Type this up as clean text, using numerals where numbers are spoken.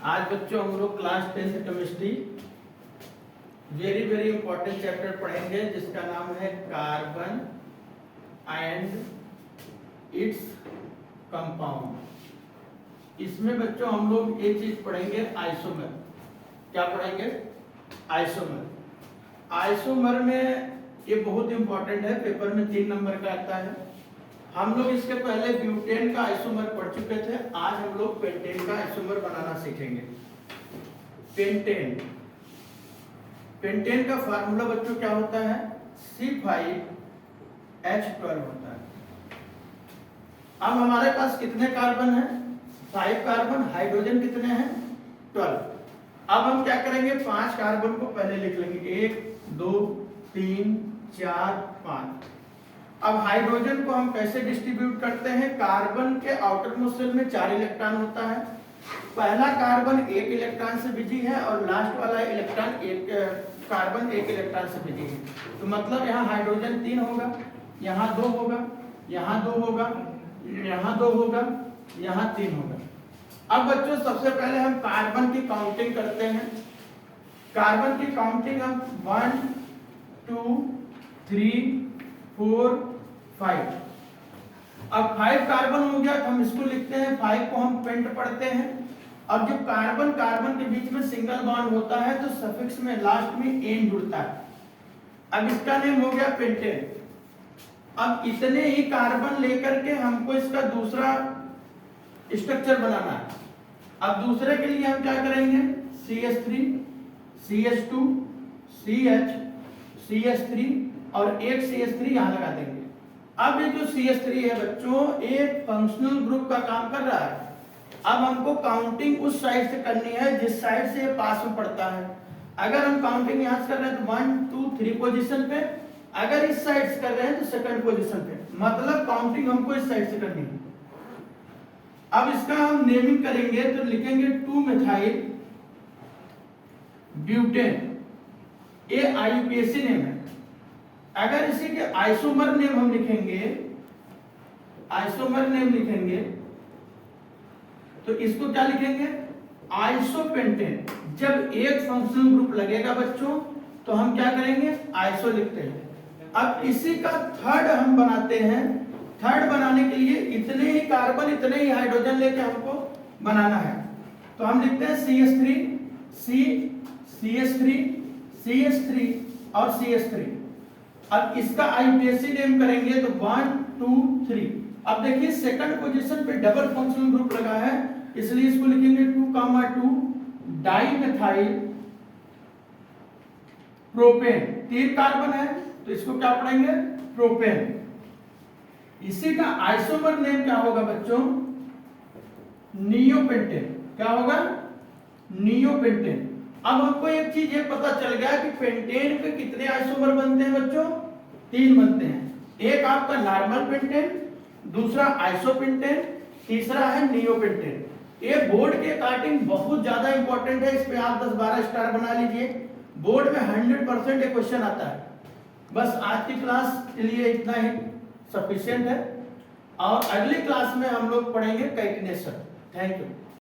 आज बच्चों हम लोग class 10th chemistry very important chapter पढ़ेंगे जिसका नाम है कार्बन एंड इट्स कंपाउंड। इसमें बच्चों हम लोग एक चीज पढ़ेंगे, आइसोमर। क्या पढ़ेंगे? आइसोमर। आइसोमर में ये बहुत इंपॉर्टेंट है, पेपर में 3 नंबर का आता है। हम लोग इसके पहले ब्यूटेन का आइसोमर पढ़ चुके थे। आज हम लोग पेंटेन का आइसोमर बनाना सीखेंगे। पेंटेन का फार्मूला बच्चों क्या होता है? C5H12 होता है। अब हमारे पास कितने कार्बन हैं? 5 कार्बन। हाइड्रोजन कितने हैं? 12। अब हम क्या करेंगे? 5 कार्बन को पहले लिख लेंगे, 1 2 3 4 5। अब हाइड्रोजन को हम कैसे डिस्ट्रीब्यूट करते हैं? कार्बन के आउटर मोस्ट शेल में 4 इलेक्ट्रॉन होता है। पहला कार्बन 1 इलेक्ट्रॉन से बिजी है और लास्ट वाला कार्बन 1 इलेक्ट्रॉन से बिजी है। तो मतलब यहाँ हाइड्रोजन 3 होगा, यहाँ 2 होगा, यहाँ 2 होगा, यहाँ 2 होगा, यहाँ 3 होगा। अब बच्चों सबसे पहले हम कार्बन की काउंटिंग करते हैं। कार्बन की काउंटिंग हम 1 2 3 4 5। अब 5 कार्बन हो गया तो हम इसको लिखते हैं, 5 को हम पेंट पढ़ते हैं। अब जब कार्बन कार्बन के बीच में सिंगल बॉन्ड होता है तो सफिक्स में लास्ट में एन जुड़ता है। अब इसका नेम हो गया पेंटेन। अब इतने ही कार्बन लेकर के हमको इसका दूसरा स्ट्रक्चर बनाना है। अब दूसरे के लिए हम क्या करेंगे? CH3 CH2 CH CH3 और एक CH3 यहां लगा देंगे। अब ये जो CH3 है बच्चों, एक फंक्शनल ग्रुप का काम कर रहा है। अब हमको काउंटिंग उस साइड से करनी है जिस साइड से ये पास में पड़ता है। अगर हम काउंटिंग यहां से कर रहे हैं तो 1 2 3 पोजीशन पे, अगर इस साइड से कर रहे हैं तो सेकंड पोजीशन पे। मतलब काउंटिंग हमको इस साइड से करनी है। अब इसका हम नेमिंग करेंगे तो लिखेंगे 2 मिथाइल ब्यूटेन। ये IUPAC नेम है। अगर इसी के आइसोमर नेम हम लिखेंगे, आइसोमर नेम लिखेंगे तो इसको क्या लिखेंगे? आइसोपेंटेन। जब एक फंक्शनल ग्रुप लगेगा बच्चों तो हम क्या करेंगे? आइसो लिखते हैं। अब इसी का थर्ड हम बनाते हैं। थर्ड बनाने के लिए इतने ही कार्बन इतने ही हाइड्रोजन लेके हमको बनाना है। तो हम लिखते हैं CH3 CH3 CH3 और CH3। अब इसका IUPAC नेम करेंगे तो 1 2 3। अब देखिए सेकंड पोजीशन पे डबल फंक्शनल ग्रुप लगा है, इसलिए इसको लिखेंगे 2,2 डाइमेथाइल प्रोपेन। 3 कार्बन है तो इसको क्या पढ़ेंगे? प्रोपेन। इसी का आइसोमर नेम क्या होगा बच्चों? नियोपेंटेन। क्या होगा? नियोपेंटेन। अब हमको एक चीज ये पता चल गया कि पेंटेन के कितने आइसोमर बनते हैं बच्चों? 3 बनते हैं। एक आपका नॉर्मल पेंटेन, दूसरा आइसोपेंटेन, तीसरा है नियोपेंटेन। ये बोर्ड के अकॉर्डिंग बहुत ज्यादा इंपॉर्टेंट है। इस पे आप 10-12 स्टार बना लीजिए। बोर्ड में 100% ये क्वेश्चन आता है। बस आज की क्लास के लिए इतना ही सफिशिएंट है और अगली क्लास में हम लोग पढ़ेंगे कैटिनेशन। Thank you.